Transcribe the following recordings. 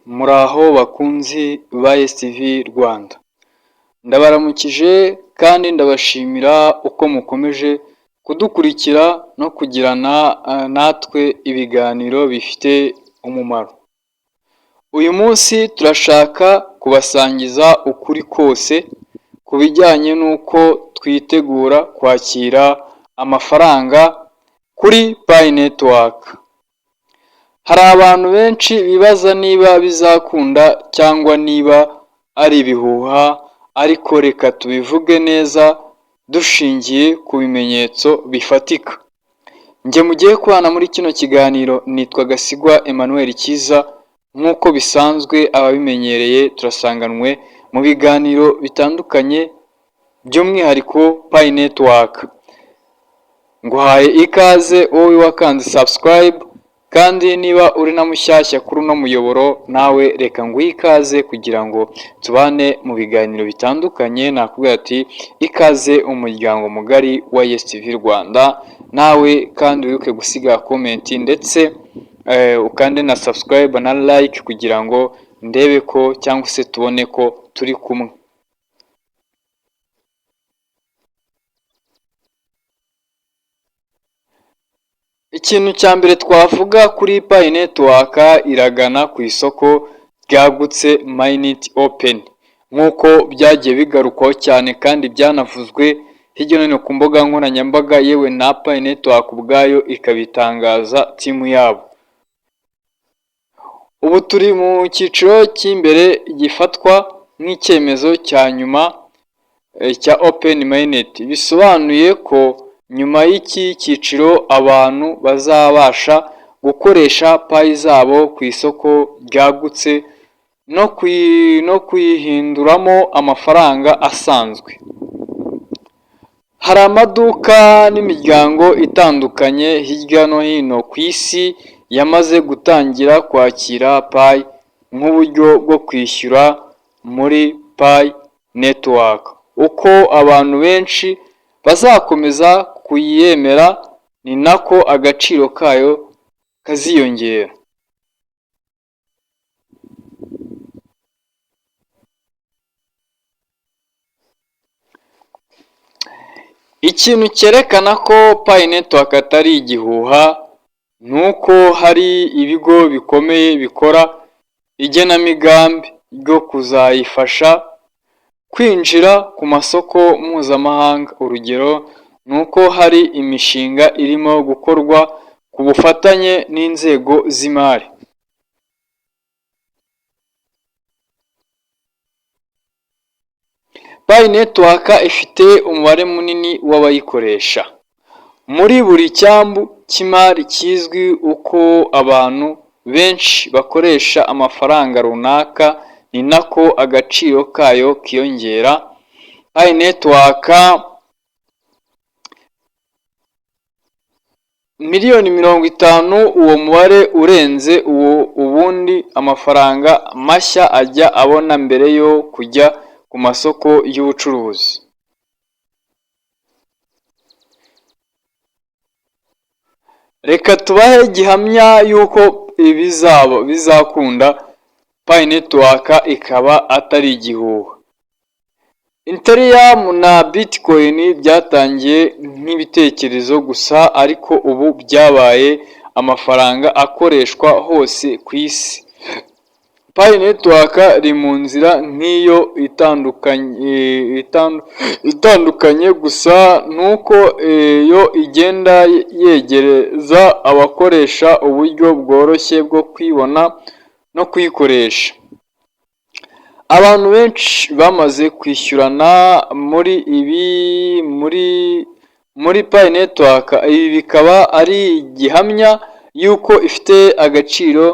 Muraho bakunzi ba STV Rwanda, ndabaramukije kandi ndabashimira uko mukomeje kudukurikira no kugirana natwe ibiganiro bifite umumaro. Uyu munsi turashaka kubasangiza ukuri kose ku bijyanye n'uko twitegura kwakira amafaranga kuri Pi Network. Hari abantu benshi bibaza niba bizakunda cyangwa niba ari ibihuha, ariko reka tubivuge neza dushingiye ku bimenyetso bifatika. Njye mugiye kubana muri kino kiganiro nitwa Gasigwa Emmanuel Kiza, nk'uko bisanzwe ababimenyereye turasanganwe mu biganiro bitandukanye by'umwihariko Pi Network. Nguhaye ikaze wowe wakanze subscribe, kandi niba uri na mushyashya kuri uno muyoboro nawe reka nguhe ikaze kugira ngo tubane mu biganiro bitandukanye. Nakubwira ati ikaze umuryango mugari wa STV Rwanda, nawe kandi wibuke gusiga comment ndetse ukande na subscribe na like kugira ngo ndebe ko cyangwa se tubone ko turi kumwe. Ikintu cya mbere twavuga kuri Pi Network, iragana ku isoko ryagutse Mainnet Open, nk'uko byagiye bigarukwaho cyane kandi byanavuzwe hirya no hino ku mbuga nkoranyambaga, yewe na Pi Network ubwayo ikabitangaza timu yabo. Ubu turi mu cyiciro cy'imbere gifatwa nk'icyemezo cya nyuma cya Open Mainnet, bisobanuye ko nyuma y'iki cyiciro abantu bazabasha gukoresha Pi zabo ku isoko ryagutse no kuyihinduramo amafaranga asanzwe. Hari amaduka n'imiryango itandukanye hirya no hino ku isi yamaze gutangira kwakira Pi nk'uburyo bwo kwishyura muri Pi Network. Uko abantu benshi bazakomeza kuyemera ni nako agaciro kayo kaziyongera. Ikintu cyerekana ko Pi Network atari igihuha ni uko hari ibigo bikomeye bikora igenamigambi ryo kuzayifasha kwinjira ku masoko mpuzamahanga. Urugero ni uko hari imishinga irimo gukorwa ku bufatanye n'inzego z'imari. Pi Network ifite umubare munini w'abayikoresha. Muri buri cyambu cy'imari kizwi uko abantu benshi bakoresha amafaranga runaka, ni nako agaciro kayo kiyongera. Pi Network miliyoni 50, uwo mubare urenze uwo ubundi amafaranga mashya ajya abona mbere yo kujya ku masoko y'ubucuruzi. Reka tubahe gihamya yuko bizakunda Pi Network ikaba atari igihuha. Ethereum na Bitcoin byatangiye nk'ibitekerezo gusa, ariko ubu byabaye amafaranga akoreshwa hose ku isi. Pi Network iri mu nzira nk'iyo itandukanye gusa nuko yo igenda yegereza abakoresha uburyo bworoshye bwo kwibona no kuyikoresha. Abantu benshi bamaze kwishyurana muri Pi Network. Ibi bikaba ari gihamya yuko ifite agaciro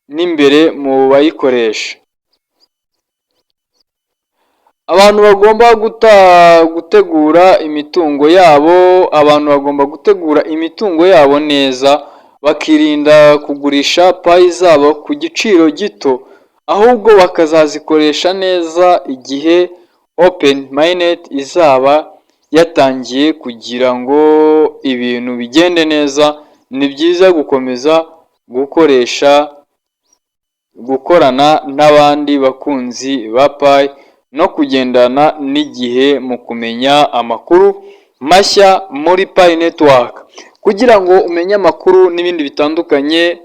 n'imbere mu bayikoresha. Abantu bagomba gutegura imitungo yabo neza, bakirinda kugurisha Pi zabo ku giciro gito, ahubwo bakazazikoresha neza igihe Open Mainnet izaba yatangiye. Kugira ngo ibintu bigende neza, ni byiza gukomeza gukoresha gukorana n'abandi bakunzi ba Pi no kugendana n'igihe mu kumenya amakuru mashya muri Pi Network. Kugira ngo umenye amakuru n'ibindi bitandukanye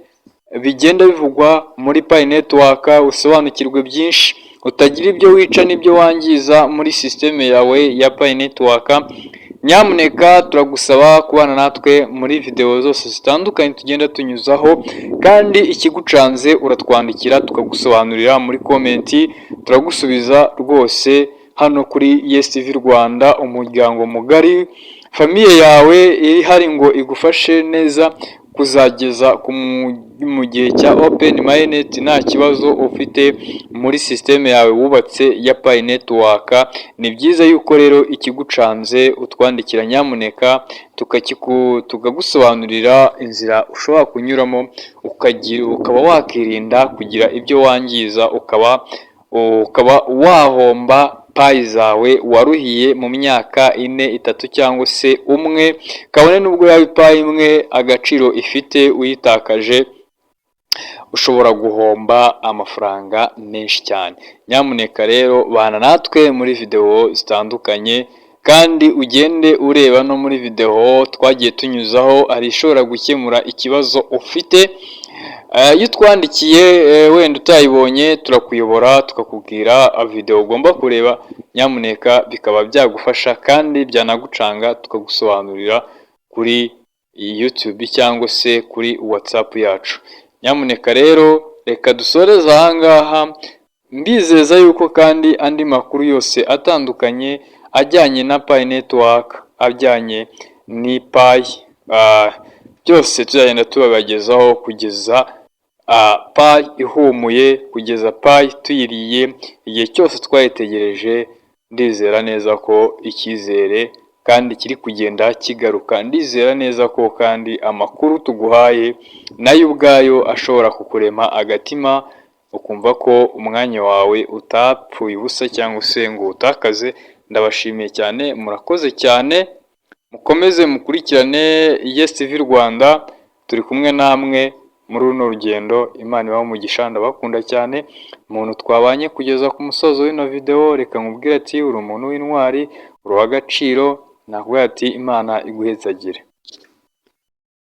bigenda bivugwa muri Pi Network, usobanukirwe byinshi, utagira ibyo wica n'ibyo wangiza muri sisiteme yawe ya Pi Network, nyamuneka turagusaba kubana natwe muri video zose zitandukanye tugenda tunyuzaho, kandi ikigucanze uratwandikira tukagusobanurira muri komenti, turagusubiza rwose hano kuri Yes TV Rwanda, umuryango mugari, famiye yawe ihari ngo igufashe neza kuzageza mu gihe cya Open Mainnet nta kibazo ufite muri sisiteme yawe wubatse ya Pi Network. Ni byiza yuko rero ikigucanze utwandikira nyamuneka tukagusobanurira inzira ushobora kunyuramo ukaba wakirinda kugira ibyo wangiza, ukaba wahomba Pi zawe waruhiye mu myaka 4, 3 cyangwa se umwe, kabone nubwo yaba Pi imwe agaciro ifite uyitakaje ushobora guhomba amafaranga menshi cyane. Nyamuneka rero bana natwe muri video zitandukanye, kandi ugende ureba no muri video twagiye tunyuzaho ari ishobora gukemura ikibazo ufite. Iyo utwandikiye wenda utayibonye turakuyobora tukakubwira video ugomba kureba, nyamuneka bikaba byagufasha kandi byanagucanga tukagusobanurira kuri YouTube cyangwa se kuri WhatsApp yacu. Nyamuneka rero reka dusoreze aha ngaha, mbizeza yuko kandi andi makuru yose atandukanye ajyanye na Pi Network, ajyanye ni Pi, byose tuzagenda tubabagezaho kugeza Pi ihumuye, kugeza Pi tuyiriye, igihe cyose twayitegereje. Ndizera neza ko icyizere kandi kiri kugenda kigaruka, ndizera neza ko kandi amakuru tuguhaye nayo ubwayo ashobora kukurema agatima, ukumva ko umwanya wawe utapfuye ubusa cyangwa se ngo utakaze. Ndabashimiye cyane, murakoze cyane, mukomeze mukurikirane Yes TV Rwanda, turi kumwe namwe muri runo rugendo. Imana ibahe umugisha, ndabakunda cyane. Umuntu twabanye kugeza ku musozo w'ino video, reka nkubwire ati uri umuntu w'intwari, uri uw'agaciro, nakubwira ati Imana iguhezagire.